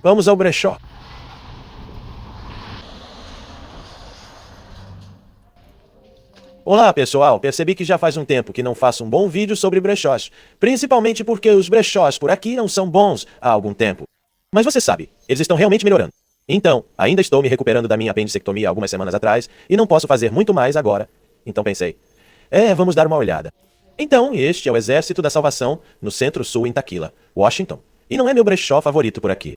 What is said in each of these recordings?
Vamos ao brechó. Olá pessoal, percebi que já faz um tempo que não faço um bom vídeo sobre brechós, principalmente porque os brechós por aqui não são bons há algum tempo. Mas você sabe, eles estão realmente melhorando. Então, ainda estou me recuperando da minha apendicectomia algumas semanas atrás e não posso fazer muito mais agora. Então pensei, vamos dar uma olhada. Então, este é o Exército da Salvação no Centro-Sul em Taquila, Washington. E não é meu brechó favorito por aqui.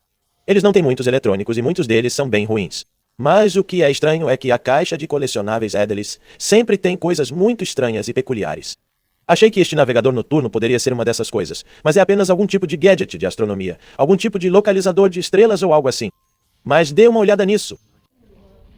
Eles não têm muitos eletrônicos e muitos deles são bem ruins. Mas o que é estranho é que a caixa de colecionáveis Edelis sempre tem coisas muito estranhas e peculiares. Achei que este navegador noturno poderia ser uma dessas coisas, mas é apenas algum tipo de gadget de astronomia, algum tipo de localizador de estrelas ou algo assim. Mas dê uma olhada nisso.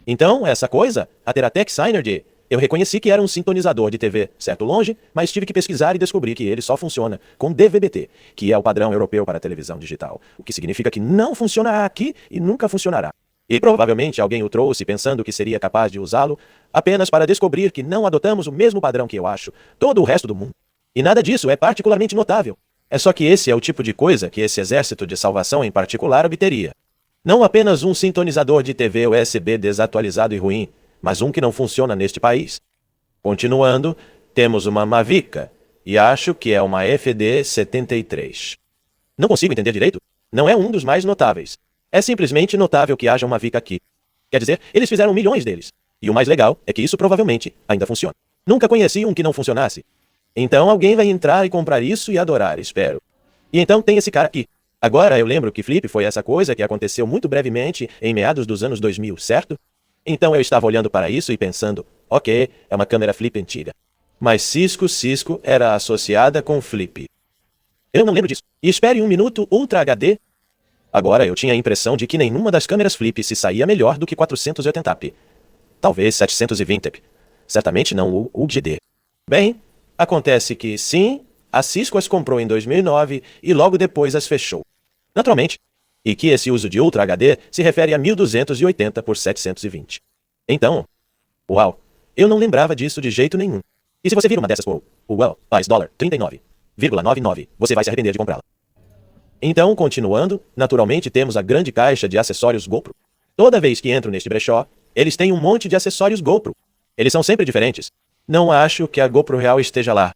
Então, essa coisa, a Teratec Synergy, eu reconheci que era um sintonizador de TV, certo longe, mas tive que pesquisar e descobri que ele só funciona com DVB-T, que é o padrão europeu para televisão digital, o que significa que não funciona aqui e nunca funcionará. E provavelmente alguém o trouxe pensando que seria capaz de usá-lo apenas para descobrir que não adotamos o mesmo padrão que eu acho, todo o resto do mundo. E nada disso é particularmente notável. É só que esse é o tipo de coisa que esse exército de salvação em particular obteria. Não apenas um sintonizador de TV USB desatualizado e ruim, mas um que não funciona neste país. Continuando, temos uma Mavica, e acho que é uma FD-73. Não consigo entender direito? Não é um dos mais notáveis. É simplesmente notável que haja uma Mavica aqui. Quer dizer, eles fizeram milhões deles. E o mais legal é que isso provavelmente ainda funciona. Nunca conheci um que não funcionasse. Então alguém vai entrar e comprar isso e adorar, espero. E então tem esse cara aqui. Agora eu lembro que Flip foi essa coisa que aconteceu muito brevemente em meados dos anos 2000, certo? Então eu estava olhando para isso e pensando, ok, é uma câmera Flip antiga. Mas Cisco era associada com Flip. Eu não lembro disso. E espere um minuto Ultra HD. Agora eu tinha a impressão de que nenhuma das câmeras Flip se saía melhor do que 480p. Talvez 720p. Certamente não o UGD. Bem, acontece que sim, a Cisco as comprou em 2009 e logo depois as fechou. Naturalmente. E que esse uso de Ultra HD se refere a 1280 por 720. Então, uau, eu não lembrava disso de jeito nenhum. E se você vir uma dessas por $39,99, você vai se arrepender de comprá-la. Então, continuando, naturalmente temos a grande caixa de acessórios GoPro. Toda vez que entro neste brechó, eles têm um monte de acessórios GoPro. Eles são sempre diferentes. Não acho que a GoPro real esteja lá.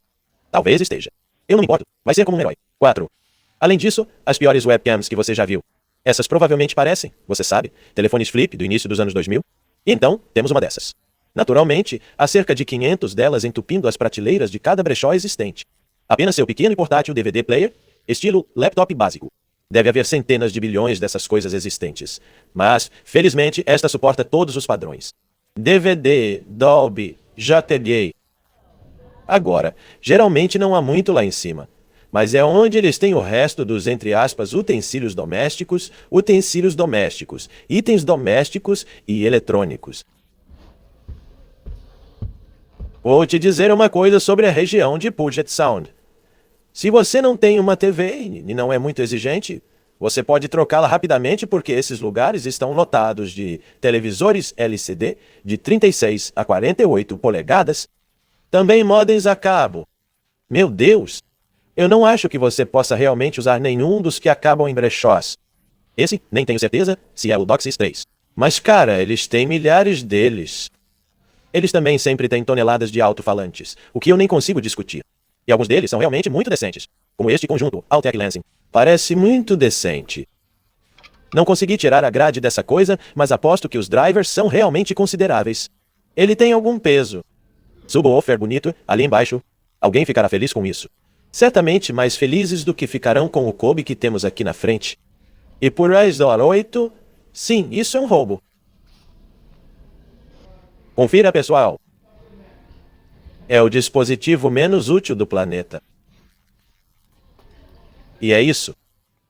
Talvez esteja. Eu não me importo. Vai ser como um herói. 4. Além disso, as piores webcams que você já viu. Essas provavelmente parecem, você sabe, telefones flip do início dos anos 2000. E então, temos uma dessas. Naturalmente, há cerca de 500 delas entupindo as prateleiras de cada brechó existente. Apenas seu pequeno e portátil DVD player, estilo laptop básico. Deve haver centenas de bilhões dessas coisas existentes. Mas, felizmente, esta suporta todos os padrões. DVD, Dolby, JLA. Agora, geralmente não há muito lá em cima. Mas é onde eles têm o resto dos, entre aspas, utensílios domésticos, itens domésticos e eletrônicos. Vou te dizer uma coisa sobre a região de Puget Sound. Se você não tem uma TV e não é muito exigente, você pode trocá-la rapidamente porque esses lugares estão lotados de televisores LCD de 36 a 48 polegadas, também modems a cabo. Meu Deus! Eu não acho que você possa realmente usar nenhum dos que acabam em brechós. Esse, nem tenho certeza se é o DOCSIS 3. Mas cara, eles têm milhares deles. Eles também sempre têm toneladas de alto-falantes, o que eu nem consigo discutir. E alguns deles são realmente muito decentes, como este conjunto, Altec Lansing. Parece muito decente. Não consegui tirar a grade dessa coisa, mas aposto que os drivers são realmente consideráveis. Ele tem algum peso. Subwoofer bonito, ali embaixo. Alguém ficará feliz com isso. Certamente mais felizes do que ficarão com o Kobe que temos aqui na frente. E por $8, sim, isso é um roubo. Confira, pessoal. É o dispositivo menos útil do planeta. E é isso.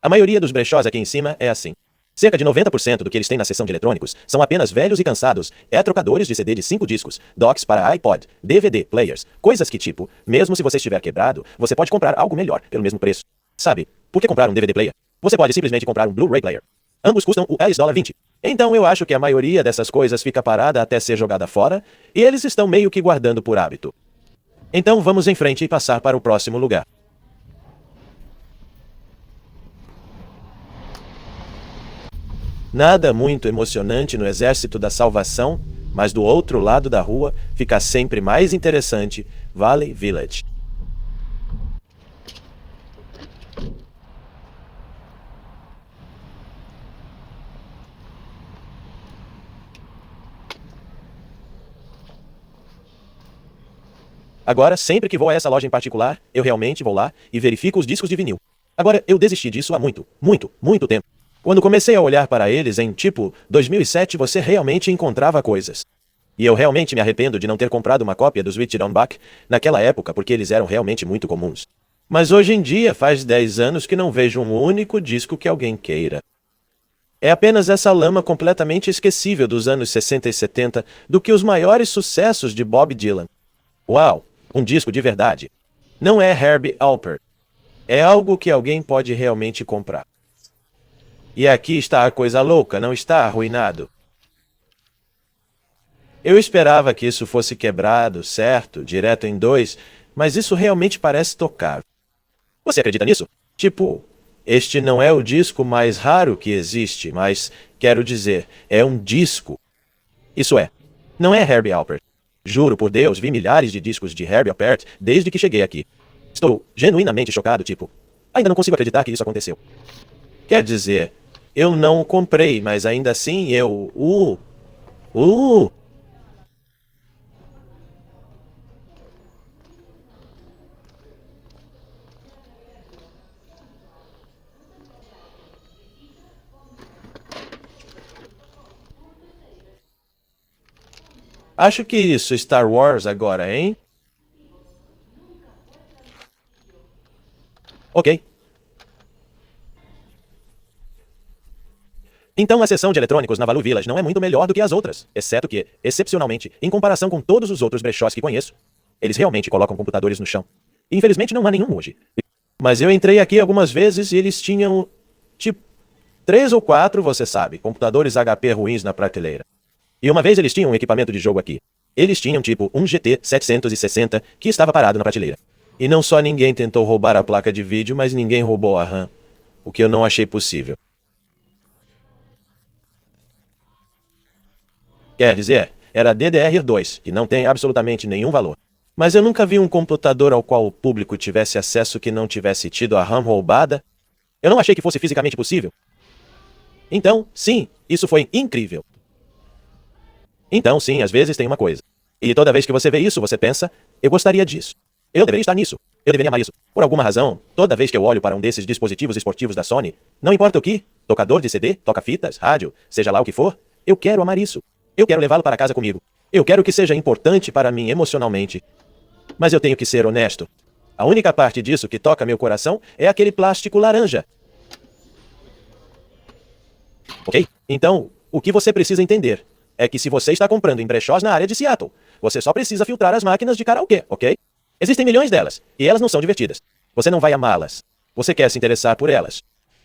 A maioria dos brechós aqui em cima é assim. Cerca de 90% do que eles têm na seção de eletrônicos são apenas velhos e cansados, trocadores de CD de 5 discos, docks para iPod, DVD, players, coisas que tipo, mesmo se você estiver quebrado, você pode comprar algo melhor pelo mesmo preço. Sabe, por que comprar um DVD player? Você pode simplesmente comprar um Blu-ray player. Ambos custam o $20. Então eu acho que a maioria dessas coisas fica parada até ser jogada fora, e eles estão meio que guardando por hábito. Então vamos em frente e passar para o próximo lugar. Nada muito emocionante no Exército da Salvação, mas do outro lado da rua fica sempre mais interessante, Valley Village. Agora, sempre que vou a essa loja em particular, eu realmente vou lá e verifico os discos de vinil. Agora, eu desisti disso há muito tempo. Quando comecei a olhar para eles em, tipo, 2007, você realmente encontrava coisas. E eu realmente me arrependo de não ter comprado uma cópia dos Switch Down Back naquela época, porque eles eram realmente muito comuns. Mas hoje em dia, faz 10 anos que não vejo um único disco que alguém queira. É apenas essa lama completamente esquecível dos anos 60 e 70 do que os maiores sucessos de Bob Dylan. Uau, um disco de verdade. Não é Herbie Alpert. É algo que alguém pode realmente comprar. E aqui está a coisa louca, não está arruinado. Eu esperava que isso fosse quebrado, certo, direto em dois, mas isso realmente parece tocar. Você acredita nisso? Tipo, este não é o disco mais raro que existe, mas, quero dizer, é um disco. Isso é, não é Herbie Alpert. Juro por Deus, vi milhares de discos de Herbie Alpert desde que cheguei aqui. Estou genuinamente chocado, tipo, ainda não consigo acreditar que isso aconteceu. Quer dizer, eu não o comprei, mas ainda assim eu... Acho que isso, Star Wars agora, hein? Ok. Então a seção de eletrônicos na Value Village não é muito melhor do que as outras, exceto que, excepcionalmente, em comparação com todos os outros brechós que conheço, eles realmente colocam computadores no chão. E, infelizmente não há nenhum hoje. Mas eu entrei aqui algumas vezes e eles tinham, tipo, 3 ou 4, você sabe, computadores HP ruins na prateleira. E uma vez eles tinham um equipamento de jogo aqui. Eles tinham tipo um GT 760 que estava parado na prateleira. E não só ninguém tentou roubar a placa de vídeo, mas ninguém roubou a RAM. O que eu não achei possível. Quer dizer, era DDR2, que não tem absolutamente nenhum valor. Mas eu nunca vi um computador ao qual o público tivesse acesso que não tivesse tido a RAM roubada. Eu não achei que fosse fisicamente possível. Então, sim, isso foi incrível. Então, sim, às vezes tem uma coisa. E toda vez que você vê isso, você pensa, eu gostaria disso. Eu deveria estar nisso. Eu deveria amar isso. Por alguma razão, toda vez que eu olho para um desses dispositivos esportivos da Sony, não importa o que, tocador de CD, toca-fitas, rádio, seja lá o que for, eu quero amar isso. Eu quero levá-lo para casa comigo. Eu quero que seja importante para mim emocionalmente. Mas eu tenho que ser honesto. A única parte disso que toca meu coração é aquele plástico laranja. Ok? Então, o que você precisa entender é que se você está comprando em brechós na área de Seattle, você só precisa filtrar as máquinas de karaokê, ok? Existem milhões delas, e elas não são divertidas. Você não vai amá-las. Você quer se interessar por elas.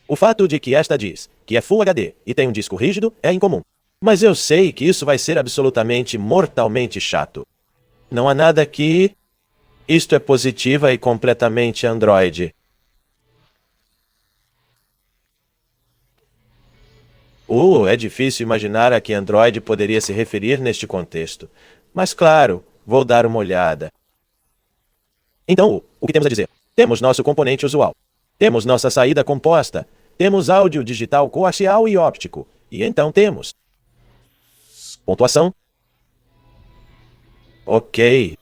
O fato de que esta diz que é Full HD e tem um disco rígido é incomum. Mas eu sei que isso vai ser absolutamente mortalmente chato. Não há nada que... Isto é positiva e completamente Android. É difícil imaginar a que Android poderia se referir neste contexto. Mas claro, vou dar uma olhada. Então, o que temos a dizer? Temos nosso componente usual. Temos nossa saída composta. Temos áudio digital coaxial e óptico. E então temos... Pontuação. Ok.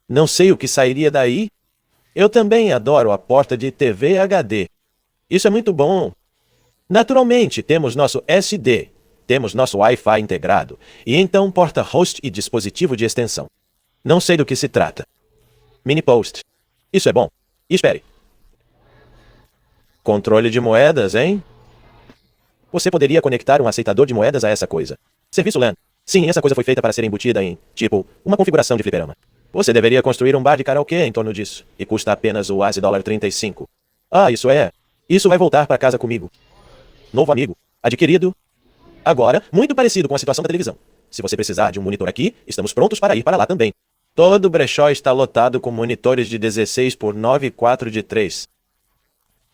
Não sei o que sairia daí. Eu também adoro a porta de TV HD. Isso é muito bom. Naturalmente, temos nosso SD, temos nosso Wi-Fi integrado, e então porta host e dispositivo de extensão. Não sei do que se trata. Mini Post. Isso é bom. E espere. Controle de moedas, hein? Você poderia conectar um aceitador de moedas a essa coisa. Serviço LAN. Sim, essa coisa foi feita para ser embutida em, tipo, uma configuração de fliperama. Você deveria construir um bar de karaokê em torno disso, e custa apenas o $35. Ah, isso é. Isso vai voltar para casa comigo. Novo amigo. Adquirido. Agora, muito parecido com a situação da televisão. Se você precisar de um monitor aqui, estamos prontos para ir para lá também. Todo brechó está lotado com monitores de 16 por 9 e 4 de 3.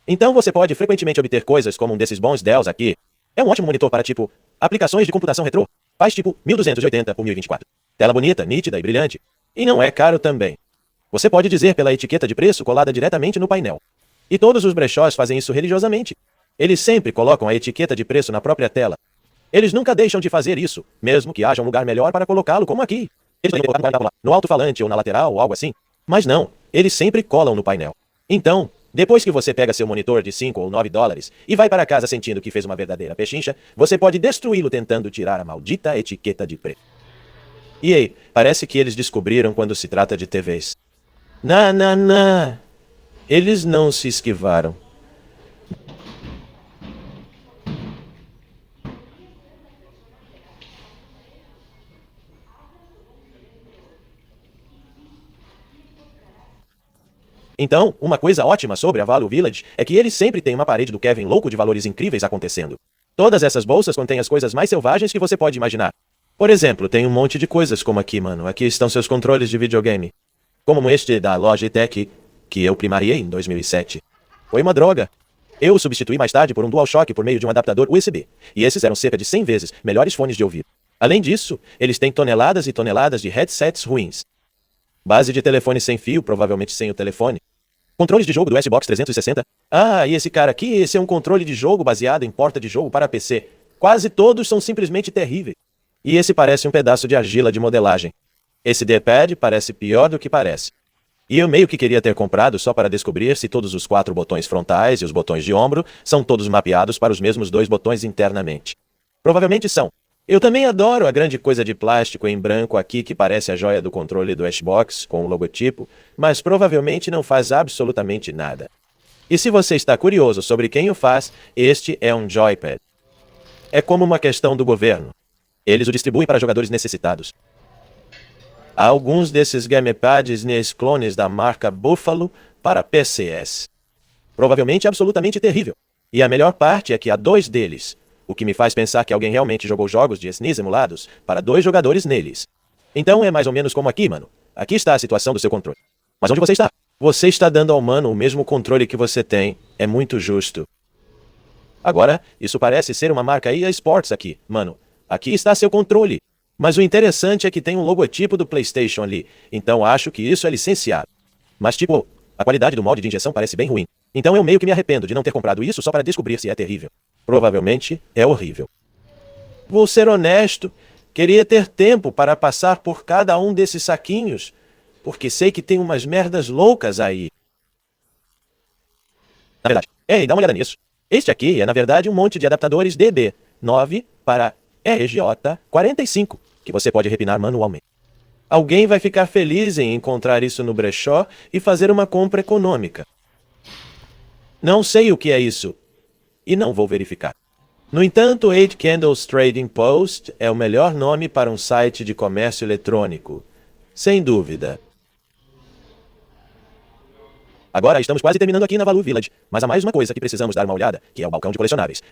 Então você pode frequentemente obter coisas como um desses bons Dells aqui. É um ótimo monitor para, tipo, aplicações de computação retrô. Faz, tipo, 1280 por 1024. Tela bonita, nítida e brilhante. E não é caro também. Você pode dizer pela etiqueta de preço colada diretamente no painel. E todos os brechós fazem isso religiosamente. Eles sempre colocam a etiqueta de preço na própria tela. Eles nunca deixam de fazer isso, mesmo que haja um lugar melhor para colocá-lo, como aqui. Eles podem colocar no alto-falante ou na lateral ou algo assim. Mas não, eles sempre colam no painel. Então, depois que você pega seu monitor de 5 ou 9 dólares e vai para casa sentindo que fez uma verdadeira pechincha, você pode destruí-lo tentando tirar a maldita etiqueta de preço. E aí, parece que eles descobriram quando se trata de TVs. Não. Eles não se esquivaram. Então, uma coisa ótima sobre a Value Village é que eles sempre têm uma parede do Kevin louco de valores incríveis acontecendo. Todas essas bolsas contêm as coisas mais selvagens que você pode imaginar. Por exemplo, tem um monte de coisas como aqui, mano. Aqui estão seus controles de videogame. Como este da Logitech, que eu primariei em 2007. Foi uma droga. Eu o substituí mais tarde por um DualShock por meio de um adaptador USB. E esses eram cerca de 100 vezes melhores fones de ouvido. Além disso, eles têm toneladas e toneladas de headsets ruins. Base de telefone sem fio, provavelmente sem o telefone. Controles de jogo do Xbox 360. Ah, e esse cara aqui, esse é um controle de jogo baseado em porta de jogo para PC. Quase todos são simplesmente terríveis. E esse parece um pedaço de argila de modelagem. Esse D-pad parece pior do que parece. E eu meio que queria ter comprado só para descobrir se todos os 4 botões frontais e os botões de ombro são todos mapeados para os mesmos 2 botões internamente. Provavelmente são. Eu também adoro a grande coisa de plástico em branco aqui que parece a joia do controle do Xbox com o logotipo, mas provavelmente não faz absolutamente nada. E se você está curioso sobre quem o faz, este é um joypad. É como uma questão do governo. Eles o distribuem para jogadores necessitados. Há alguns desses gamepads NES clones da marca Buffalo para PCs. Provavelmente absolutamente terrível. E a melhor parte é que há 2 deles. O que me faz pensar que alguém realmente jogou jogos de SNES emulados para 2 jogadores neles. Então é mais ou menos como aqui, mano. Aqui está a situação do seu controle. Mas onde você está? Você está dando ao mano o mesmo controle que você tem. É muito justo. Agora, isso parece ser uma marca EA Sports aqui, mano. Aqui está seu controle. Mas o interessante é que tem um logotipo do PlayStation ali. Então acho que isso é licenciado. Mas tipo, a qualidade do molde de injeção parece bem ruim. Então eu meio que me arrependo de não ter comprado isso só para descobrir se é terrível. Provavelmente é horrível. Vou ser honesto, queria ter tempo para passar por cada um desses saquinhos, porque sei que tem umas merdas loucas aí. Na verdade, ei, dá uma olhada nisso. Este aqui é na verdade um monte de adaptadores DB9 para RJ45, que você pode repinar manualmente. Alguém vai ficar feliz em encontrar isso no brechó e fazer uma compra econômica. Não sei o que é isso. E não vou verificar. No entanto, 8 Candles Trading Post é o melhor nome para um site de comércio eletrônico. Sem dúvida. Agora estamos quase terminando aqui na Value Village, mas há mais uma coisa que precisamos dar uma olhada, que é o balcão de colecionáveis.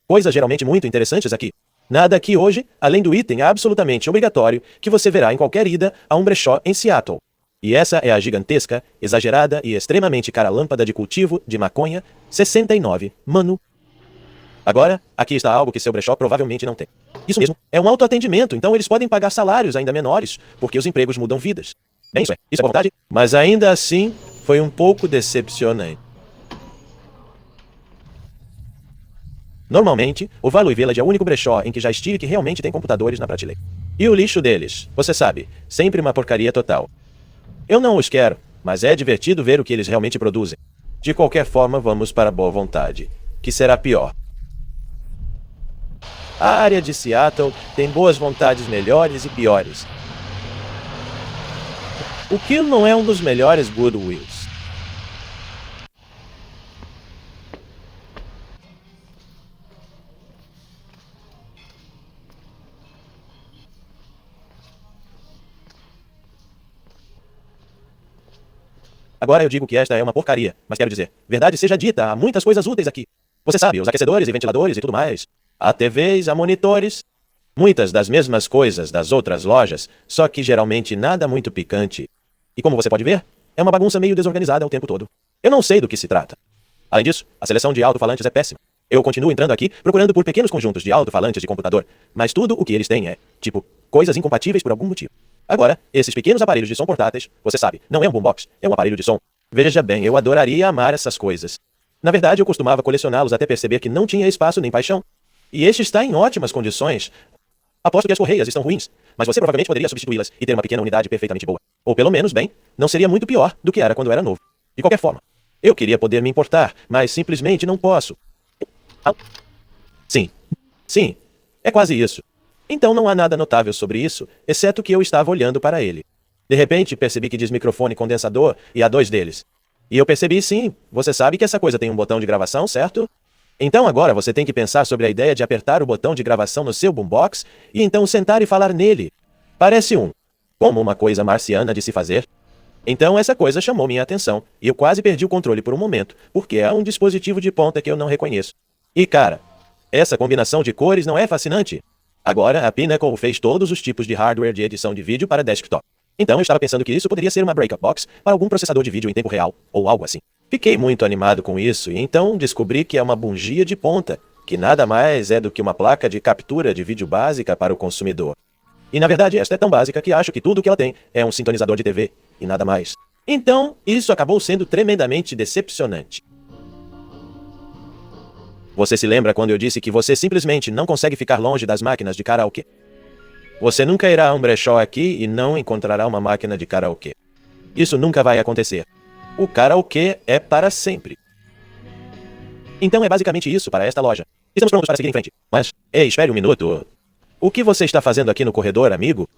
Coisas geralmente muito interessantes aqui. Nada aqui hoje, além do item absolutamente obrigatório que você verá em qualquer ida a um brechó em Seattle. E essa é a gigantesca, exagerada e extremamente cara lâmpada de cultivo de maconha 69, mano. Agora, aqui está algo que seu brechó provavelmente não tem. Isso mesmo, é um autoatendimento, então eles podem pagar salários ainda menores, porque os empregos mudam vidas. Bem, isso é vontade, mas ainda assim, foi um pouco decepcionante. Normalmente, o Value Village é o único brechó em que já estive que realmente tem computadores na prateleira. E o lixo deles, você sabe, sempre uma porcaria total. Eu não os quero, mas é divertido ver o que eles realmente produzem. De qualquer forma, vamos para a boa vontade, que será pior. A área de Seattle tem boas vontades melhores e piores. O Kill não é um dos melhores Goodwills. Agora eu digo que esta é uma porcaria, mas quero dizer, verdade seja dita, há muitas coisas úteis aqui. Você sabe, os aquecedores e ventiladores e tudo mais. Há TVs, há monitores. Muitas das mesmas coisas das outras lojas, só que geralmente nada muito picante. E como você pode ver, é uma bagunça meio desorganizada o tempo todo. Eu não sei do que se trata. Além disso, a seleção de alto-falantes é péssima. Eu continuo entrando aqui procurando por pequenos conjuntos de alto-falantes de computador, mas tudo o que eles têm é, tipo, coisas incompatíveis por algum motivo. Agora, esses pequenos aparelhos de som portáteis, você sabe, não é um boombox, é um aparelho de som. Veja bem, eu adoraria amar essas coisas. Na verdade, eu costumava colecioná-los até perceber que não tinha espaço nem paixão. E este está em ótimas condições. Aposto que as correias estão ruins, mas você provavelmente poderia substituí-las e ter uma pequena unidade perfeitamente boa. Ou pelo menos, bem, não seria muito pior do que era quando era novo. De qualquer forma, eu queria poder me importar, mas simplesmente não posso. Sim. Sim. É quase isso. Então não há nada notável sobre isso, exceto que eu estava olhando para ele. De repente, percebi que diz microfone condensador e há dois deles. E eu percebi sim, você sabe que essa coisa tem um botão de gravação, certo? Então agora você tem que pensar sobre a ideia de apertar o botão de gravação no seu boombox e então sentar e falar nele. Parece como uma coisa marciana de se fazer. Então essa coisa chamou minha atenção e eu quase perdi o controle por um momento, porque é um dispositivo de ponta que eu não reconheço. E cara, essa combinação de cores não é fascinante? Agora a Pinnacle fez todos os tipos de hardware de edição de vídeo para desktop. Então eu estava pensando que isso poderia ser uma breakup box para algum processador de vídeo em tempo real, ou algo assim. Fiquei muito animado com isso e então descobri que é uma bugia de ponta, que nada mais é do que uma placa de captura de vídeo básica para o consumidor. E na verdade esta é tão básica que acho que tudo o que ela tem é um sintonizador de TV, e nada mais. Então, isso acabou sendo tremendamente decepcionante. Você se lembra quando eu disse que você simplesmente não consegue ficar longe das máquinas de karaokê? Você nunca irá a um brechó aqui e não encontrará uma máquina de karaokê. Isso nunca vai acontecer. O karaokê é para sempre. Então é basicamente isso para esta loja. Estamos prontos para seguir em frente. Mas, ei, espere um minuto. O que você está fazendo aqui no corredor, amigo?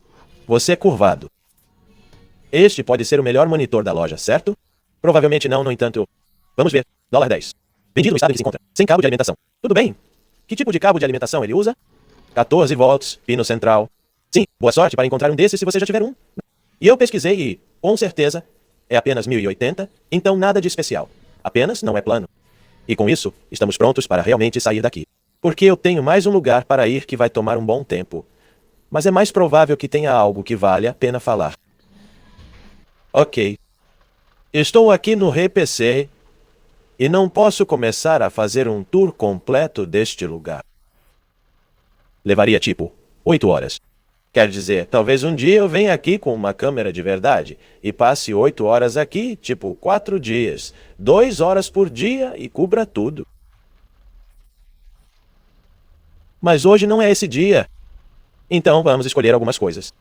Você é curvado. Este pode ser o melhor monitor da loja, certo? Provavelmente não, no entanto. Vamos ver. $10. Vendido no estado em que se encontra. Sem cabo de alimentação. Tudo bem. Que tipo de cabo de alimentação ele usa? 14 volts, pino central. Sim, boa sorte para encontrar um desses se você já tiver um. E eu pesquisei e, com certeza, é apenas 1080, então nada de especial. Apenas não é plano. E com isso, estamos prontos para realmente sair daqui. Porque eu tenho mais um lugar para ir que vai tomar um bom tempo. Mas é mais provável que tenha algo que vale a pena falar. Ok. Estou aqui no RPC e não posso começar a fazer um tour completo deste lugar. Levaria tipo 8 horas. Quer dizer, talvez um dia eu venha aqui com uma câmera de verdade e passe 8 horas aqui, tipo 4 dias, 2 horas por dia e cubra tudo. Mas hoje não é esse dia. Então vamos escolher algumas coisas.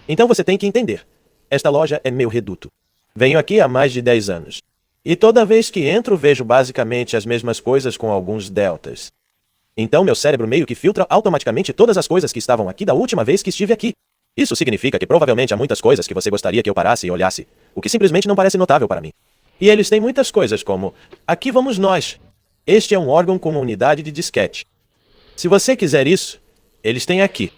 Então você tem que entender. Esta loja é meu reduto. Venho aqui há mais de 10 anos. E toda vez que entro, vejo basicamente as mesmas coisas com alguns deltas. Então meu cérebro meio que filtra automaticamente todas as coisas que estavam aqui da última vez que estive aqui. Isso significa que provavelmente há muitas coisas que você gostaria que eu parasse e olhasse, o que simplesmente não parece notável para mim. E eles têm muitas coisas como, aqui vamos nós. Este é um órgão com uma unidade de disquete. Se você quiser isso, eles têm aqui.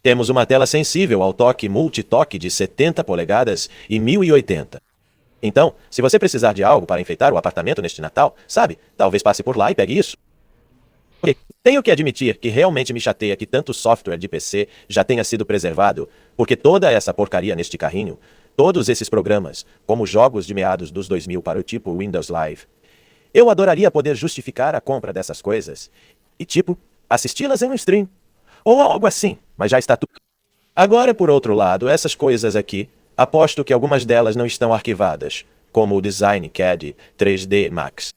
Temos uma tela sensível ao toque multitoque de 70 polegadas e 1080. Então, se você precisar de algo para enfeitar o apartamento neste Natal, sabe, talvez passe por lá e pegue isso. Ok, tenho que admitir que realmente me chateia que tanto software de PC já tenha sido preservado, porque toda essa porcaria neste carrinho, todos esses programas, como jogos de meados dos 2000 para o tipo Windows Live, eu adoraria poder justificar a compra dessas coisas e, tipo, assisti-las em um stream, ou algo assim, mas já está tudo. Agora, por outro lado, essas coisas aqui, aposto que algumas delas não estão arquivadas, como o Design CAD 3D Max.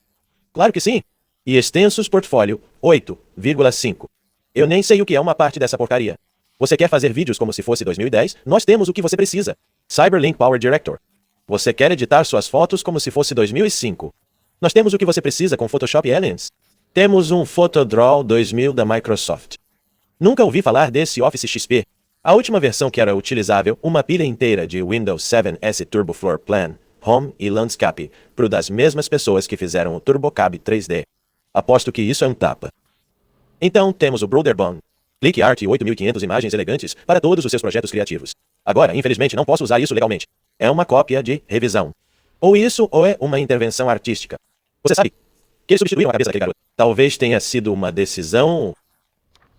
Claro que sim! E extensos portfólio 8,5. Eu nem sei o que é uma parte dessa porcaria. Você quer fazer vídeos como se fosse 2010? Nós temos o que você precisa. Cyberlink Power Director. Você quer editar suas fotos como se fosse 2005? Nós temos o que você precisa com Photoshop Aliens. Temos um PhotoDraw 2000 da Microsoft. Nunca ouvi falar desse Office XP. A última versão que era utilizável, uma pilha inteira de Windows 7S Turbo Floor Plan, Home e Landscape, pro das mesmas pessoas que fizeram o TurboCAD 3D. Aposto que isso é um tapa. Então temos o Broderbund. Clique Art e 8.500 imagens elegantes para todos os seus projetos criativos. Agora, infelizmente, não posso usar isso legalmente. É uma cópia de revisão. Ou isso, ou é uma intervenção artística. Você sabe que eles substituíram a cabeça daquele garoto. Talvez tenha sido uma decisão.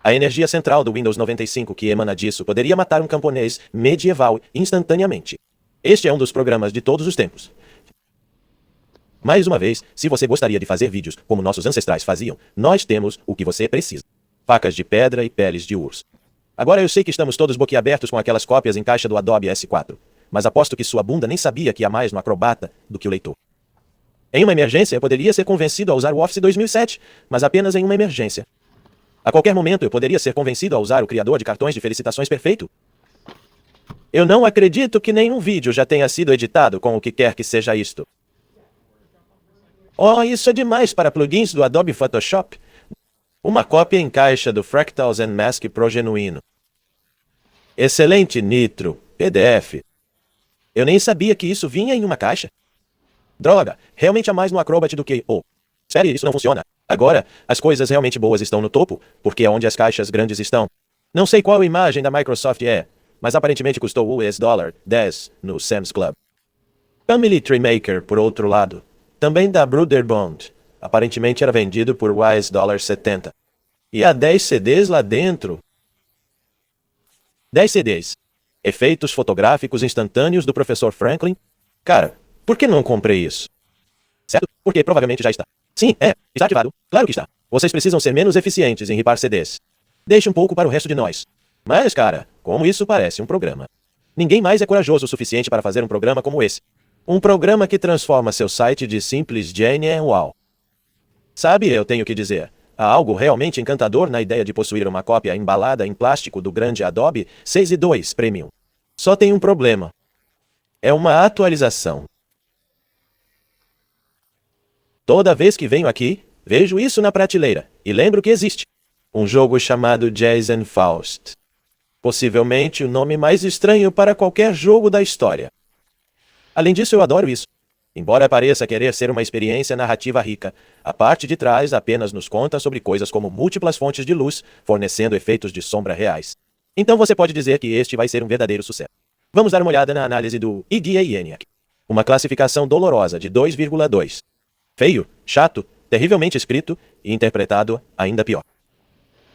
A energia central do Windows 95 que emana disso poderia matar um camponês medieval instantaneamente. Este é um dos programas de todos os tempos. Mais uma vez, se você gostaria de fazer vídeos como nossos ancestrais faziam, nós temos o que você precisa. Facas de pedra e peles de urso. Agora eu sei que estamos todos boquiabertos com aquelas cópias em caixa do Adobe S4, mas aposto que sua bunda nem sabia que há mais no Acrobata do que o leitor. Em uma emergência, eu poderia ser convencido a usar o Office 2007, mas apenas em uma emergência. A qualquer momento, eu poderia ser convencido a usar o criador de cartões de felicitações perfeito. Eu não acredito que nenhum vídeo já tenha sido editado com o que quer que seja isto. Oh, isso é demais para plugins do Adobe Photoshop. Uma cópia em caixa do Fractals and Mask Pro genuíno. Excelente Nitro, PDF. Eu nem sabia que isso vinha em uma caixa. Droga, realmente há mais no Acrobat do que... Oh, sério, isso não funciona. Agora, as coisas realmente boas estão no topo, porque é onde as caixas grandes estão. Não sei qual imagem da Microsoft é, mas aparentemente custou $10 no Sam's Club. Family Tree Maker, por outro lado, também da Broderbond, aparentemente era vendido por $70. E há 10 CDs lá dentro. 10 CDs. Efeitos fotográficos instantâneos do Professor Franklin. Cara, por que não comprei isso? Certo? Porque provavelmente já está. Sim, está ativado. Claro que está. Vocês precisam ser menos eficientes em ripar CDs. Deixe um pouco para o resto de nós. Mas, cara, como isso parece um programa. Ninguém mais é corajoso o suficiente para fazer um programa como esse. Um programa que transforma seu site de simples Jane em wow. Sabe, eu tenho que dizer, há algo realmente encantador na ideia de possuir uma cópia embalada em plástico do grande Adobe 6.2 Premium. Só tem um problema. É uma atualização. Toda vez que venho aqui, vejo isso na prateleira, e lembro que existe um jogo chamado Jazz and Faust. Possivelmente o nome mais estranho para qualquer jogo da história. Além disso, eu adoro isso. Embora pareça querer ser uma experiência narrativa rica, a parte de trás apenas nos conta sobre coisas como múltiplas fontes de luz, fornecendo efeitos de sombra reais. Então você pode dizer que este vai ser um verdadeiro sucesso. Vamos dar uma olhada na análise do IGA ENIAC. Uma classificação dolorosa de 2,2. Feio, chato, terrivelmente escrito e interpretado ainda pior.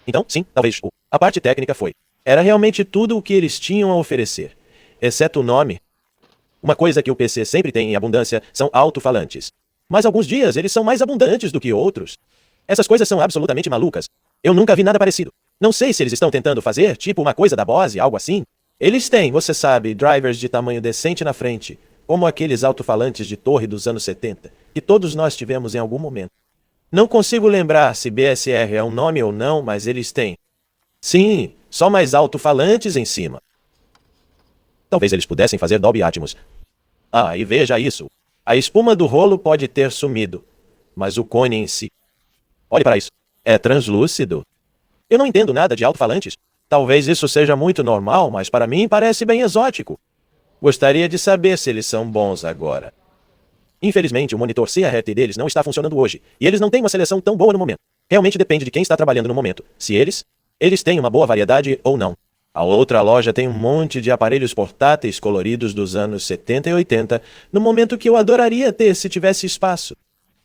Então, sim, talvez a parte técnica foi. Era realmente tudo o que eles tinham a oferecer, exceto o nome. Uma coisa que o PC sempre tem em abundância são alto-falantes. Mas alguns dias eles são mais abundantes do que outros. Essas coisas são absolutamente malucas. Eu nunca vi nada parecido. Não sei se eles estão tentando fazer, tipo uma coisa da Bose, algo assim. Eles têm, você sabe, drivers de tamanho decente na frente, como aqueles alto-falantes de torre dos anos 70, que todos nós tivemos em algum momento. Não consigo lembrar se BSR é um nome ou não, mas eles têm. Sim, só mais alto-falantes em cima. Talvez eles pudessem fazer Dolby Atmos. Ah, e veja isso. A espuma do rolo pode ter sumido, mas o cone em si... Olhe para isso. É translúcido. Eu não entendo nada de alto-falantes. Talvez isso seja muito normal, mas para mim parece bem exótico. Gostaria de saber se eles são bons agora. Infelizmente, o monitor CRT deles não está funcionando hoje, e eles não têm uma seleção tão boa no momento. Realmente depende de quem está trabalhando no momento. Se eles têm uma boa variedade ou não. A outra loja tem um monte de aparelhos portáteis coloridos dos anos 70 e 80, no momento que eu adoraria ter se tivesse espaço.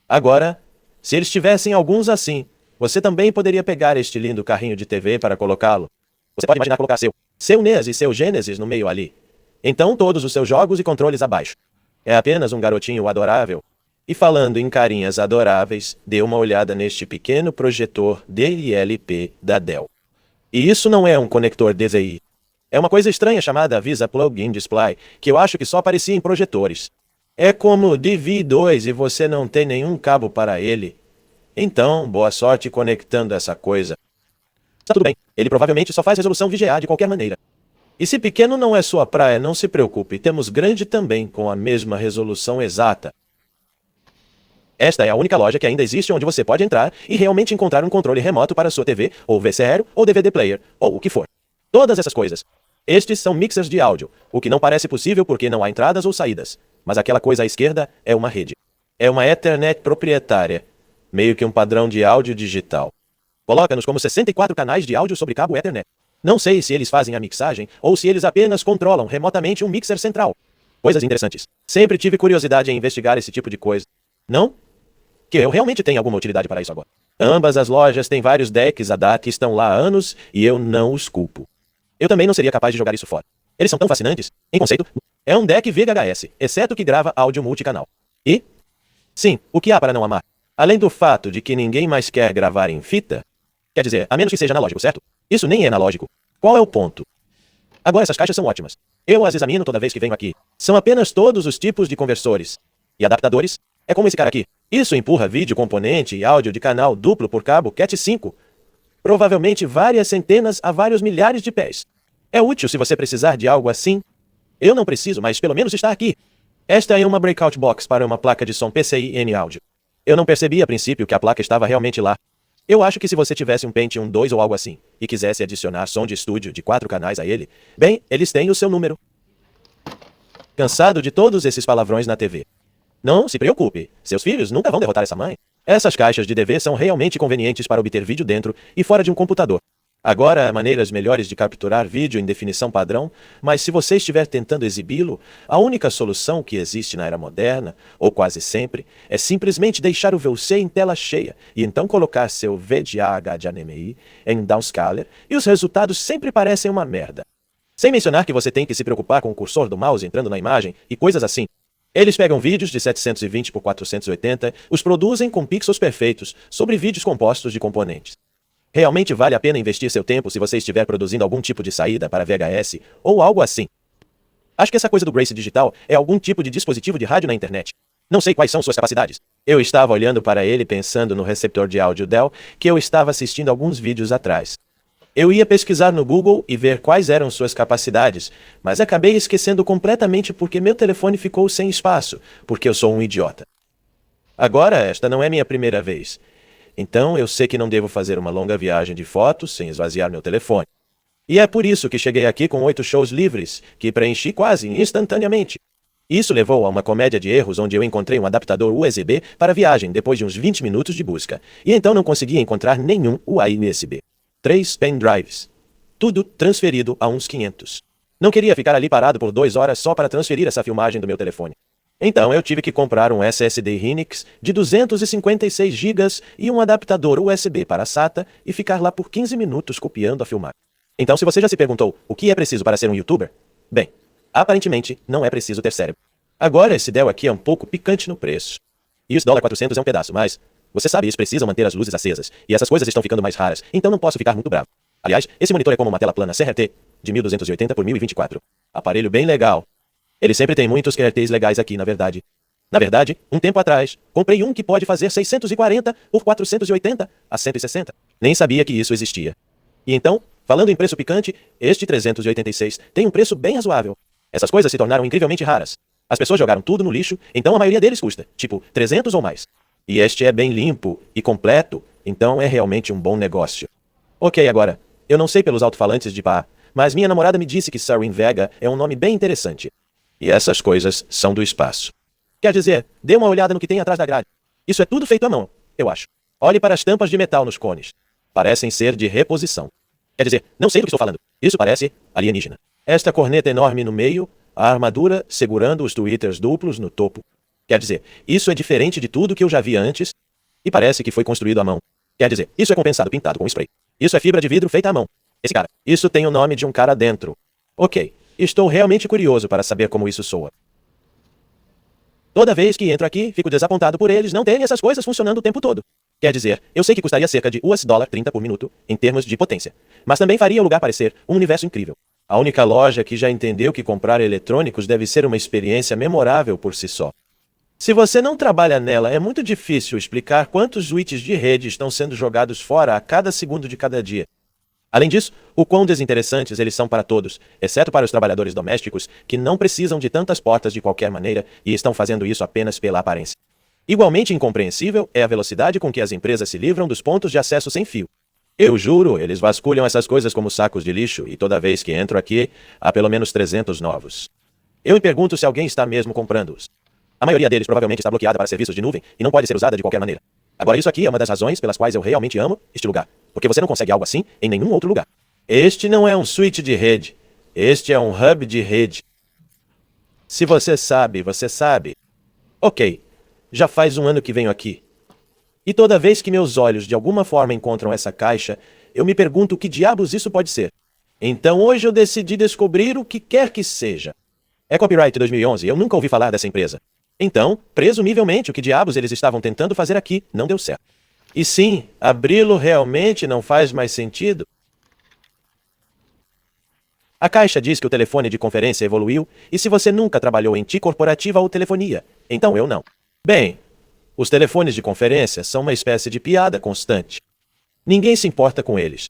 Agora, se eles tivessem alguns assim, você também poderia pegar este lindo carrinho de TV para colocá-lo. Você pode imaginar colocar seu NES e seu Genesis no meio ali. Então todos os seus jogos e controles abaixo. É apenas um garotinho adorável. E falando em carinhas adoráveis, dê uma olhada neste pequeno projetor DLP da Dell. E isso não é um conector DVI. É uma coisa estranha chamada Visa Plug-in Display, que eu acho que só aparecia em projetores. É como DV2 e você não tem nenhum cabo para ele. Então, boa sorte conectando essa coisa. Tá tudo bem, ele provavelmente só faz resolução VGA de qualquer maneira. E se pequeno não é sua praia, não se preocupe, temos grande também com a mesma resolução exata. Esta é a única loja que ainda existe onde você pode entrar e realmente encontrar um controle remoto para sua TV, ou VCR, ou DVD player, ou o que for. Todas essas coisas. Estes são mixers de áudio, o que não parece possível porque não há entradas ou saídas. Mas aquela coisa à esquerda é uma rede. É uma Ethernet proprietária, meio que um padrão de áudio digital. Coloca-nos como 64 canais de áudio sobre cabo Ethernet. Não sei se eles fazem a mixagem ou se eles apenas controlam remotamente um mixer central. Coisas interessantes. Sempre tive curiosidade em investigar esse tipo de coisa. Não? Que eu realmente tenho alguma utilidade para isso agora. Ambas as lojas têm vários decks ADAT que estão lá há anos e eu não os culpo. Eu também não seria capaz de jogar isso fora. Eles são tão fascinantes. Em conceito, É um deck VHS, exceto que grava áudio multicanal. E? Sim, o que há para não amar? Além do fato de que ninguém mais quer gravar em fita, quer dizer, a menos que seja analógico, certo? Isso nem é analógico. Qual é o ponto? Agora essas caixas são ótimas. Eu as examino toda vez que venho aqui. São apenas todos os tipos de conversores. E adaptadores? É como esse cara aqui. Isso empurra vídeo, componente e áudio de canal duplo por cabo Cat 5. Provavelmente várias centenas a vários milhares de pés. É útil se você precisar de algo assim. Eu não preciso, mas pelo menos está aqui. Esta é uma breakout box para uma placa de som PCI-N áudio. Eu não percebi a princípio que a placa estava realmente lá. Eu acho que se você tivesse um Pentium 2 ou algo assim, e quisesse adicionar som de estúdio de 4 canais a ele, bem, eles têm o seu número. Cansado de todos esses palavrões na TV. Não se preocupe, seus filhos nunca vão derrotar essa mãe. Essas caixas de DV são realmente convenientes para obter vídeo dentro e fora de um computador. Agora há maneiras melhores de capturar vídeo em definição padrão, mas se você estiver tentando exibi-lo, a única solução que existe na era moderna, ou quase sempre, é simplesmente deixar o VLC em tela cheia e então colocar seu VGA de HDMI em downscaler e os resultados sempre parecem uma merda. Sem mencionar que você tem que se preocupar com o cursor do mouse entrando na imagem e coisas assim. Eles pegam vídeos de 720 por 480, os produzem com pixels perfeitos sobre vídeos compostos de componentes. Realmente vale a pena investir seu tempo se você estiver produzindo algum tipo de saída para VHS ou algo assim. Acho que essa coisa do Grace Digital é algum tipo de dispositivo de rádio na internet. Não sei quais são suas capacidades. Eu estava olhando para ele pensando no receptor de áudio Dell que eu estava assistindo alguns vídeos atrás. Eu ia pesquisar no Google e ver quais eram suas capacidades, mas acabei esquecendo completamente porque meu telefone ficou sem espaço, porque eu sou um idiota. Agora, esta não é minha primeira vez. Então eu sei que não devo fazer uma longa viagem de fotos sem esvaziar meu telefone. E é por isso que cheguei aqui com 8 shows livres, que preenchi quase instantaneamente. Isso levou a uma comédia de erros onde eu encontrei um adaptador USB para viagem depois de uns 20 minutos de busca, e então não conseguia encontrar nenhum USB. 3 pendrives. Tudo transferido a uns 500. Não queria ficar ali parado por 2 horas só para transferir essa filmagem do meu telefone. Então eu tive que comprar um SSD Hynix de 256 GB e um adaptador USB para SATA e ficar lá por 15 minutos copiando a filmagem. Então se você já se perguntou o que é preciso para ser um YouTuber, bem, aparentemente não é preciso ter cérebro. Agora esse Dell aqui é um pouco picante no preço. E os $400 é um pedaço, mas você sabe, eles precisam manter as luzes acesas e essas coisas estão ficando mais raras, então não posso ficar muito bravo. Aliás, esse monitor é como uma tela plana CRT de 1280 por 1024. Aparelho bem legal. Ele sempre tem muitos QRTs legais aqui, na verdade. Na verdade, um tempo atrás, comprei um que pode fazer 640 por 480 a 160. Nem sabia que isso existia. E então, falando em preço picante, este 386 tem um preço bem razoável. Essas coisas se tornaram incrivelmente raras. As pessoas jogaram tudo no lixo, então a maioria deles custa, tipo, 300 ou mais. E este é bem limpo e completo, então é realmente um bom negócio. Ok, agora, eu não sei pelos alto-falantes de pá, mas minha namorada me disse que Sarin Vega é um nome bem interessante. E essas coisas são do espaço. Quer dizer, dê uma olhada no que tem atrás da grade. Isso é tudo feito à mão, eu acho. Olhe para as tampas de metal nos cones. Parecem ser de reposição. Quer dizer, não sei do que estou falando. Isso parece alienígena. Esta corneta enorme no meio, a armadura segurando os tweeters duplos no topo. Quer dizer, isso é diferente de tudo que eu já vi antes e parece que foi construído à mão. Quer dizer, isso é compensado pintado com spray. Isso é fibra de vidro feita à mão. Esse cara, isso tem o nome de um cara dentro. Ok. Estou realmente curioso para saber como isso soa. Toda vez que entro aqui, fico desapontado por eles não terem essas coisas funcionando o tempo todo. Quer dizer, eu sei que custaria cerca de $30 por minuto em termos de potência, mas também faria o lugar parecer um universo incrível. A única loja que já entendeu que comprar eletrônicos deve ser uma experiência memorável por si só. Se você não trabalha nela, é muito difícil explicar quantos switches de rede estão sendo jogados fora a cada segundo de cada dia. Além disso, o quão desinteressantes eles são para todos, exceto para os trabalhadores domésticos, que não precisam de tantas portas de qualquer maneira e estão fazendo isso apenas pela aparência. Igualmente incompreensível é a velocidade com que as empresas se livram dos pontos de acesso sem fio. Eu juro, eles vasculham essas coisas como sacos de lixo e toda vez que entro aqui, há pelo menos 300 novos. Eu me pergunto se alguém está mesmo comprando-os. A maioria deles provavelmente está bloqueada para serviços de nuvem e não pode ser usada de qualquer maneira. Agora isso aqui é uma das razões pelas quais eu realmente amo este lugar, porque você não consegue algo assim em nenhum outro lugar. Este não é um switch de rede, este é um hub de rede. Se você sabe, você sabe. Ok, já faz um ano que venho aqui. E toda vez que meus olhos de alguma forma encontram essa caixa, eu me pergunto o que diabos isso pode ser. Então hoje eu decidi descobrir o que quer que seja. É copyright 2011, eu nunca ouvi falar dessa empresa. Então, presumivelmente, o que diabos eles estavam tentando fazer aqui não deu certo. E sim, abri-lo realmente não faz mais sentido. A caixa diz que o telefone de conferência evoluiu, e se você nunca trabalhou em TI corporativa ou telefonia, então eu não. Bem, os telefones de conferência são uma espécie de piada constante. Ninguém se importa com eles.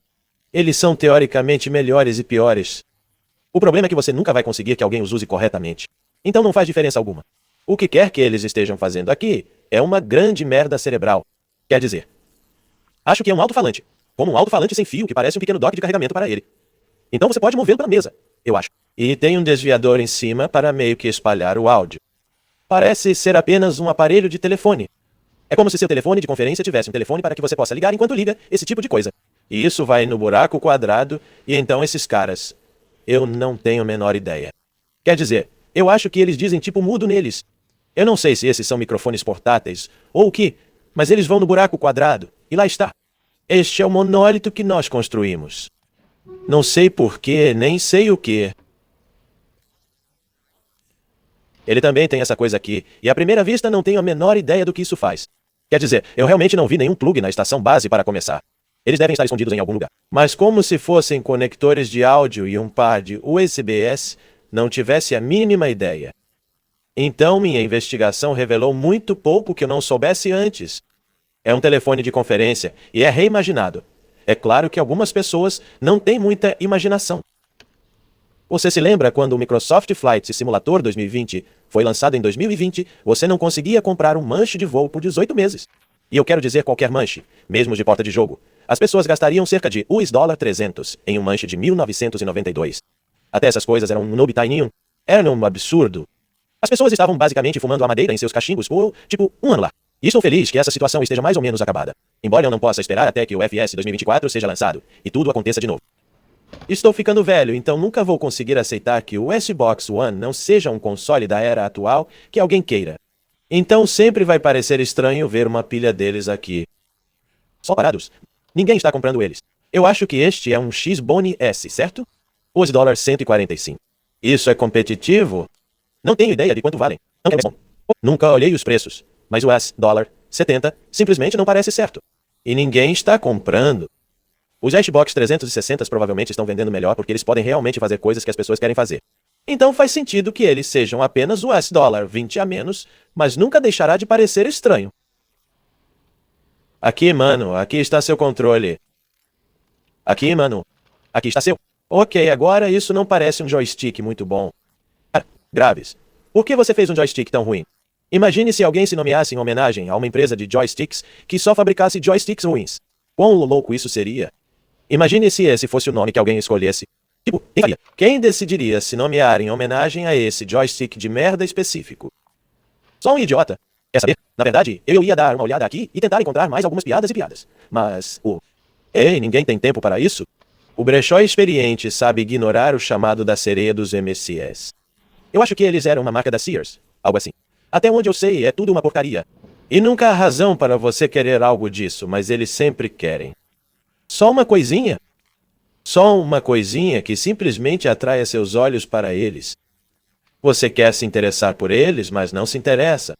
Eles são teoricamente melhores e piores. O problema é que você nunca vai conseguir que alguém os use corretamente. Então não faz diferença alguma. O que quer que eles estejam fazendo aqui é uma grande merda cerebral. Quer dizer, acho que é um alto-falante. Como um alto-falante sem fio que parece um pequeno dock de carregamento para ele. Então você pode movê-lo pela mesa, eu acho. E tem um desviador em cima para meio que espalhar o áudio. Parece ser apenas um aparelho de telefone. É como se seu telefone de conferência tivesse um telefone para que você possa ligar enquanto liga, esse tipo de coisa. E isso vai no buraco quadrado, e então esses caras... Eu não tenho a menor ideia. Quer dizer, eu acho que eles dizem tipo mudo neles. Eu não sei se esses são microfones portáteis ou o que, mas eles vão no buraco quadrado, e lá está. Este é o monólito que nós construímos. Não sei porquê, nem sei o que. Ele também tem essa coisa aqui, e à primeira vista não tenho a menor ideia do que isso faz. Quer dizer, eu realmente não vi nenhum plug na estação base para começar. Eles devem estar escondidos em algum lugar. Mas como se fossem conectores de áudio e um par de USB-S, não tivesse a mínima ideia. Então minha investigação revelou muito pouco que eu não soubesse antes. É um telefone de conferência e é reimaginado. É claro que algumas pessoas não têm muita imaginação. Você se lembra quando o Microsoft Flight Simulator 2020 foi lançado em 2020, você não conseguia comprar um manche de voo por 18 meses. E eu quero dizer qualquer manche, mesmo de porta de jogo. As pessoas gastariam cerca de $300 em um manche de 1992. Até essas coisas eram um noob tiny. Era um absurdo. As pessoas estavam basicamente fumando a madeira em seus cachimbos por, um ano lá. E estou feliz que essa situação esteja mais ou menos acabada. Embora eu não possa esperar até que o FS 2024 seja lançado e tudo aconteça de novo. Estou ficando velho, então nunca vou conseguir aceitar que o Xbox One não seja um console da era atual que alguém queira. Então sempre vai parecer estranho ver uma pilha deles aqui. Só parados. Ninguém está comprando eles. Eu acho que este é um X-Bone S, certo? Os $145. Isso é competitivo? Não tenho ideia de quanto valem. Não é bom. Nunca olhei os preços, mas o $70 simplesmente não parece certo. E ninguém está comprando. Os Xbox 360 provavelmente estão vendendo melhor porque eles podem realmente fazer coisas que as pessoas querem fazer. Então faz sentido que eles sejam apenas $20 a menos, mas nunca deixará de parecer estranho. Aqui, mano, aqui está seu controle. Aqui, mano, aqui está seu. Ok, agora isso não parece um joystick muito bom. Graves. Por que você fez um joystick tão ruim? Imagine se alguém se nomeasse em homenagem a uma empresa de joysticks que só fabricasse joysticks ruins. Quão louco isso seria? Imagine se esse fosse o nome que alguém escolhesse. Quem faria? Quem decidiria se nomear em homenagem a esse joystick de merda específico? Só um idiota. Quer saber? Na verdade, eu ia dar uma olhada aqui e tentar encontrar mais algumas piadas. Mas, Ei, ninguém tem tempo para isso? O brechó experiente sabe ignorar o chamado da sereia dos MCS. Eu acho que eles eram uma marca da Sears. Algo assim. Até onde eu sei, é tudo uma porcaria. E nunca há razão para você querer algo disso, mas eles sempre querem. Só uma coisinha? Só uma coisinha que simplesmente atrai seus olhos para eles. Você quer se interessar por eles, mas não se interessa.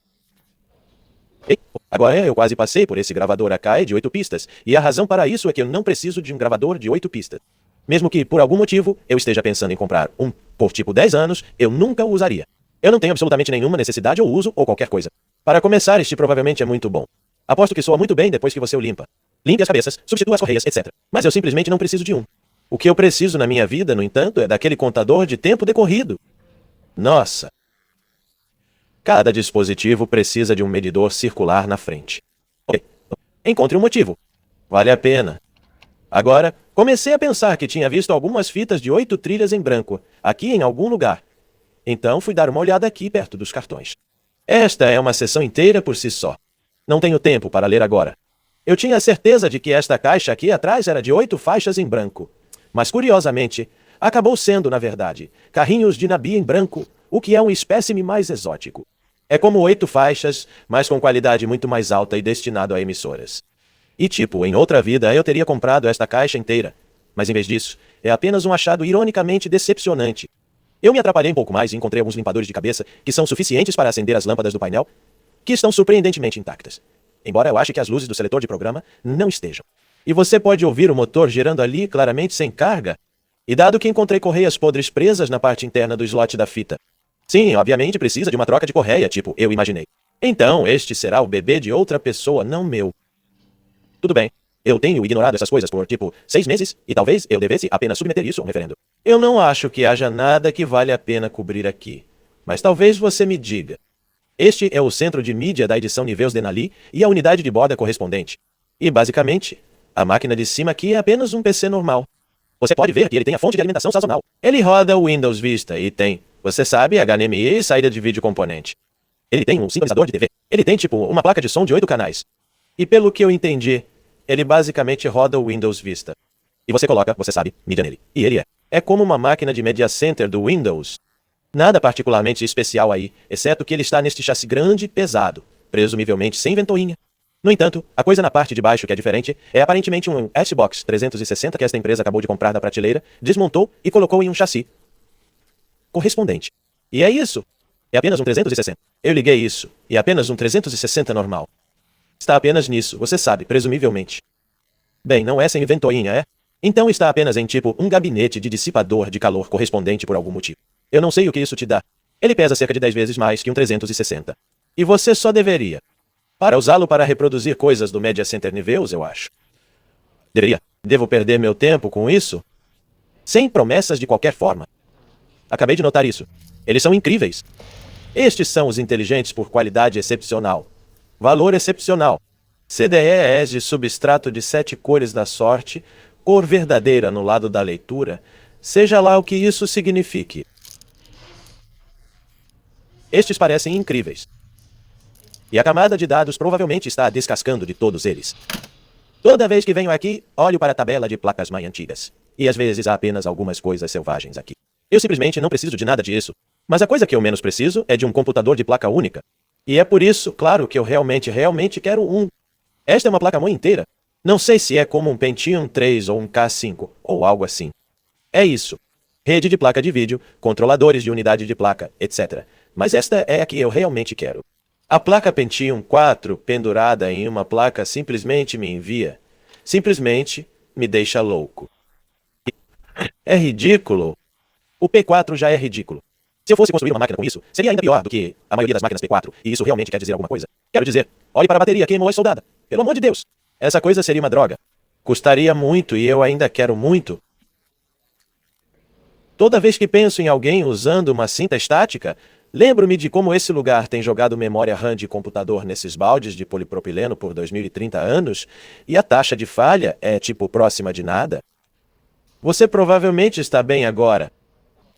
Ei, agora eu quase passei por esse gravador Akai de 8 pistas, e a razão para isso é que eu não preciso de um gravador de 8 pistas. Mesmo que, por algum motivo, eu esteja pensando em comprar um por 10 anos, eu nunca o usaria. Eu não tenho absolutamente nenhuma necessidade ou uso ou qualquer coisa. Para começar, este provavelmente é muito bom. Aposto que soa muito bem depois que você o limpa. Limpe as cabeças, substitua as correias, etc. Mas eu simplesmente não preciso de um. O que eu preciso na minha vida, no entanto, é daquele contador de tempo decorrido. Nossa! Cada dispositivo precisa de um medidor circular na frente. Ok. Encontre um motivo. Vale a pena. Agora, comecei a pensar que tinha visto algumas fitas de 8 trilhas em branco, aqui em algum lugar. Então fui dar uma olhada aqui perto dos cartões. Esta é uma sessão inteira por si só. Não tenho tempo para ler agora. Eu tinha certeza de que esta caixa aqui atrás era de 8 faixas em branco. Mas curiosamente, acabou sendo, na verdade, carrinhos de Nabi em branco, o que é um espécime mais exótico. É como 8 faixas, mas com qualidade muito mais alta e destinado a emissoras. E em outra vida eu teria comprado esta caixa inteira. Mas em vez disso, é apenas um achado ironicamente decepcionante. Eu me atrapalhei um pouco mais e encontrei alguns limpadores de cabeça que são suficientes para acender as lâmpadas do painel, que estão surpreendentemente intactas. Embora eu ache que as luzes do seletor de programa não estejam. E você pode ouvir o motor girando ali claramente sem carga. E dado que encontrei correias podres presas na parte interna do slot da fita. Sim, obviamente precisa de uma troca de correia, tipo eu imaginei. Então, este será o bebê de outra pessoa, não meu. Tudo bem. Eu tenho ignorado essas coisas por, 6 meses, e talvez eu devesse apenas submeter isso a um referendo. Eu não acho que haja nada que vale a pena cobrir aqui. Mas talvez você me diga. Este é o centro de mídia da edição Niveus Denali e a unidade de borda correspondente. E, basicamente, a máquina de cima aqui é apenas um PC normal. Você pode ver que ele tem a fonte de alimentação sazonal. Ele roda o Windows Vista e tem, você sabe, HDMI e saída de vídeo componente. Ele tem um sincronizador de TV. Ele tem, uma placa de som de 8 canais. E pelo que eu entendi, ele basicamente roda o Windows Vista. E você coloca, você sabe, mídia nele. E ele é. É como uma máquina de Media Center do Windows. Nada particularmente especial aí, exceto que ele está neste chassi grande e pesado, presumivelmente sem ventoinha. No entanto, a coisa na parte de baixo que é diferente é aparentemente um Xbox 360 que esta empresa acabou de comprar da prateleira, desmontou e colocou em um chassi correspondente. E é isso. É apenas um 360. Eu liguei isso. E é apenas um 360 normal. Está apenas nisso, você sabe, presumivelmente. Bem, não é sem ventoinha, é? Então está apenas em um gabinete de dissipador de calor correspondente por algum motivo. Eu não sei o que isso te dá. Ele pesa cerca de 10 vezes mais que um 360. E você só deveria. Para usá-lo para reproduzir coisas do Media Center Niveus, eu acho. Deveria. Devo perder meu tempo com isso? Sem promessas de qualquer forma. Acabei de notar isso. Eles são incríveis. Estes são os inteligentes por qualidade excepcional. Valor excepcional. CDE de substrato de 7 cores da sorte, cor verdadeira no lado da leitura, seja lá o que isso signifique. Estes parecem incríveis. E a camada de dados provavelmente está descascando de todos eles. Toda vez que venho aqui, olho para a tabela de placas mais antigas. E às vezes há apenas algumas coisas selvagens aqui. Eu simplesmente não preciso de nada disso. Mas a coisa que eu menos preciso é de um computador de placa única. E é por isso, claro, que eu realmente quero um. Esta é uma placa-mãe inteira. Não sei se é como um Pentium 3 ou um K5, ou algo assim. É isso. Rede de placa de vídeo, controladores de unidade de placa, etc. Mas esta é a que eu realmente quero. A placa Pentium 4 pendurada em uma placa simplesmente me envia. Simplesmente me deixa louco. É ridículo. O P4 já é ridículo. Se eu fosse construir uma máquina com isso, seria ainda pior do que a maioria das máquinas P4. E isso realmente quer dizer alguma coisa? Quero dizer, olhe para a bateria, queimou a soldada. Pelo amor de Deus. Essa coisa seria uma droga. Custaria muito e eu ainda quero muito. Toda vez que penso em alguém usando uma cinta estática, lembro-me de como esse lugar tem jogado memória RAM de computador nesses baldes de polipropileno por 2030 anos, e a taxa de falha é próxima de nada. Você provavelmente está bem agora.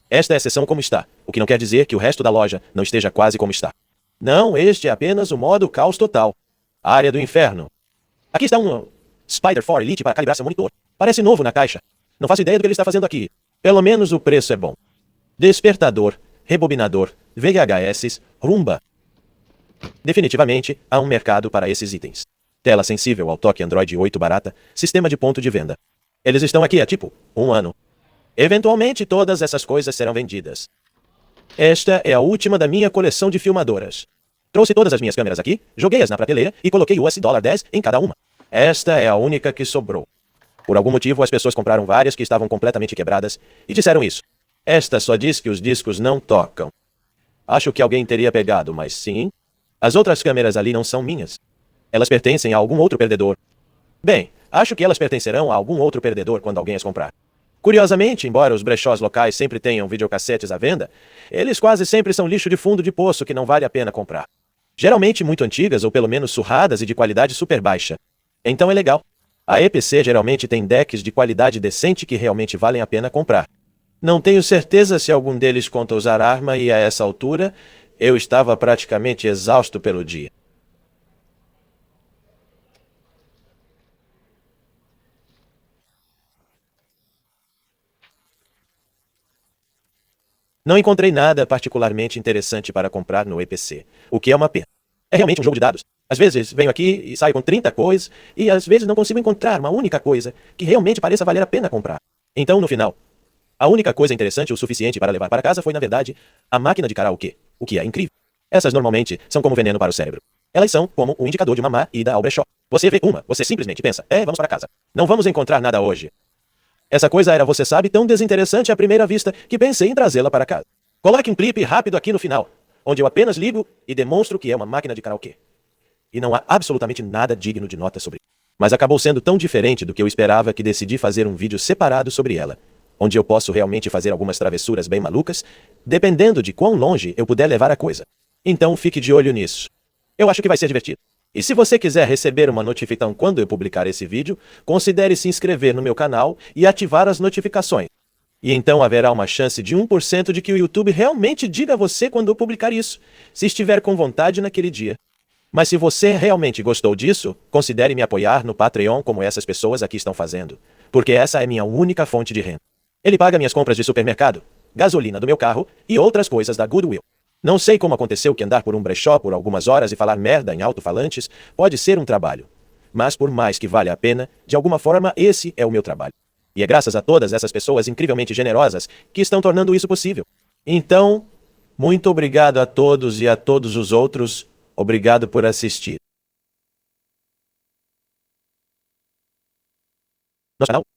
Esta é a seção como está, o que não quer dizer que o resto da loja não esteja quase como está. Não, este é apenas o modo caos total. A área do inferno. Aqui está um Spider 4 Elite para calibrar seu monitor. Parece novo na caixa. Não faço ideia do que ele está fazendo aqui. Pelo menos o preço é bom. Despertador, rebobinador, VHS, rumba. Definitivamente, há um mercado para esses itens. Tela sensível ao toque Android 8 barata, sistema de ponto de venda. Eles estão aqui há um ano. Eventualmente todas essas coisas serão vendidas. Esta é a última da minha coleção de filmadoras. Trouxe todas as minhas câmeras aqui, joguei-as na prateleira e coloquei $10 em cada uma. Esta é a única que sobrou. Por algum motivo as pessoas compraram várias que estavam completamente quebradas e disseram isso. Esta só diz que os discos não tocam. Acho que alguém teria pegado, mas sim. As outras câmeras ali não são minhas. Elas pertencem a algum outro perdedor. Bem, acho que elas pertencerão a algum outro perdedor quando alguém as comprar. Curiosamente, embora os brechós locais sempre tenham videocassetes à venda, eles quase sempre são lixo de fundo de poço que não vale a pena comprar. Geralmente muito antigas ou pelo menos surradas e de qualidade super baixa. Então é legal. A EPC geralmente tem decks de qualidade decente que realmente valem a pena comprar. Não tenho certeza se algum deles conta usar arma e a essa altura, eu estava praticamente exausto pelo dia. Não encontrei nada particularmente interessante para comprar no EPC, o que é uma pena. É realmente um jogo de dados. Às vezes venho aqui e saio com 30 coisas, e às vezes não consigo encontrar uma única coisa que realmente pareça valer a pena comprar. Então, no final, A única coisa interessante o suficiente para levar para casa foi, na verdade, a máquina de karaokê, o que é incrível. Essas normalmente são como veneno para o cérebro. Elas são como um indicador de uma má ida ao brechó. Você vê uma, você simplesmente pensa, vamos para casa. Não vamos encontrar nada hoje. Essa coisa era, você sabe, tão desinteressante à primeira vista que pensei em trazê-la para casa. Coloque um clipe rápido aqui no final, onde eu apenas ligo e demonstro que é uma máquina de karaokê. E não há absolutamente nada digno de nota sobre isso. Mas acabou sendo tão diferente do que eu esperava que decidi fazer um vídeo separado sobre ela, onde eu posso realmente fazer algumas travessuras bem malucas, dependendo de quão longe eu puder levar a coisa. Então fique de olho nisso. Eu acho que vai ser divertido. E se você quiser receber uma notificação quando eu publicar esse vídeo, considere se inscrever no meu canal e ativar as notificações. E então haverá uma chance de 1% de que o YouTube realmente diga a você quando eu publicar isso, se estiver com vontade naquele dia. Mas se você realmente gostou disso, considere me apoiar no Patreon como essas pessoas aqui estão fazendo, porque essa é minha única fonte de renda. Ele paga minhas compras de supermercado, gasolina do meu carro e outras coisas da Goodwill. Não sei como aconteceu que andar por um brechó por algumas horas e falar merda em alto-falantes pode ser um trabalho. Mas por mais que valha a pena, de alguma forma esse é o meu trabalho. E é graças a todas essas pessoas incrivelmente generosas que estão tornando isso possível. Então, muito obrigado a todos e a todos os outros. Obrigado por assistir. Nosso canal